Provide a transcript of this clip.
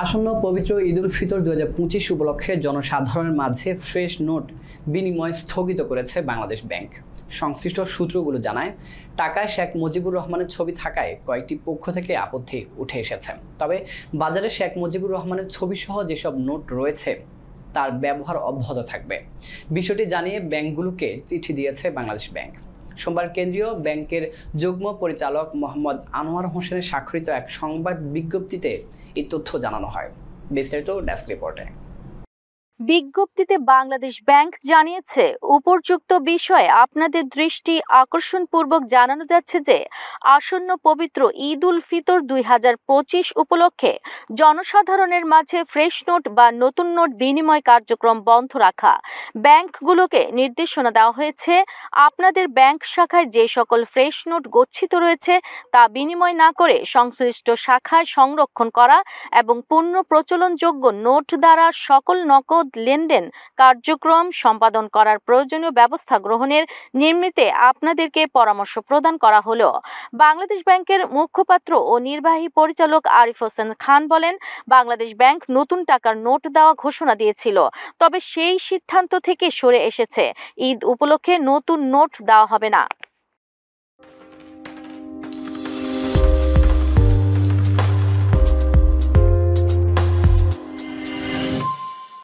আসন্ন পবিত্র ঈদ উল ফিতর 2025 উপলক্ষে জনসাধারণের মাঝে ফ্রেশ নোট বিনিময় স্থগিত করেছে বাংলাদেশ ব্যাংক। সংশ্লিষ্ট সূত্রগুলো জানায়, টাকায় শেখ মুজিবুর রহমানের ছবি থাকায় কয়েকটি পক্ষ থেকে আপত্তি উঠে এসেছে। তবে বাজারে শেখ মুজিবুর রহমানের ছবি সহ যেসব নোট রয়েছে তার ব্যবহার অব্যাহত থাকবে। বিষয়টি জানিয়ে ব্যাংকগুলোকে চিঠি দিয়েছে বাংলাদেশ ব্যাংক। সোমবার কেন্দ্রীয় ব্যাংকের যুগ্ম পরিচালক মোহাম্মদ আনোয়ার হোসেনের স্বাক্ষরিত এক সংবাদ বিজ্ঞপ্তিতে এই তথ্য জানানো হয়। বিস্তারিত ডেস্ক রিপোর্টে। বিজ্ঞপ্তিতে বাংলাদেশ ব্যাংক জানিয়েছে, উপর্যুক্ত বিষয়ে আপনাদের দৃষ্টি আকর্ষণপূর্বক জানানো যাচ্ছে যে আসন্ন পবিত্র ঈদ উল ফিতর 2025 উপলক্ষে জনসাধারণের মাঝে ফ্রেশ নোট বা নতুন নোট বিনিময় কার্যক্রম বন্ধ রাখা। ব্যাংকগুলোকে নির্দেশনা দেওয়া হয়েছে, আপনাদের ব্যাংক শাখায় যে সকল ফ্রেশ নোট গচ্ছিত রয়েছে তা বিনিময় না করে সংশ্লিষ্ট শাখায় সংরক্ষণ করা এবং পূর্ণ প্রচলনযোগ্য নোট দ্বারা সকল নগদ লেনদেন কার্যক্রম সম্পাদন করার প্রয়োজনীয় ব্যবস্থা গ্রহণের নিমিত্তে আপনাদেরকে পরামর্শ প্রদান করা হলো। বাংলাদেশ ব্যাংকের মুখপাত্র ও নির্বাহী পরিচালক আরিফ হোসেন খান বলেন, বাংলাদেশ ব্যাংক নতুন টাকার নোট দেওয়া ঘোষণা দিয়েছিল, তবে সেই সিদ্ধান্ত থেকে সরে এসেছে। ঈদ উপলক্ষে নতুন নোট দেওয়া হবে না।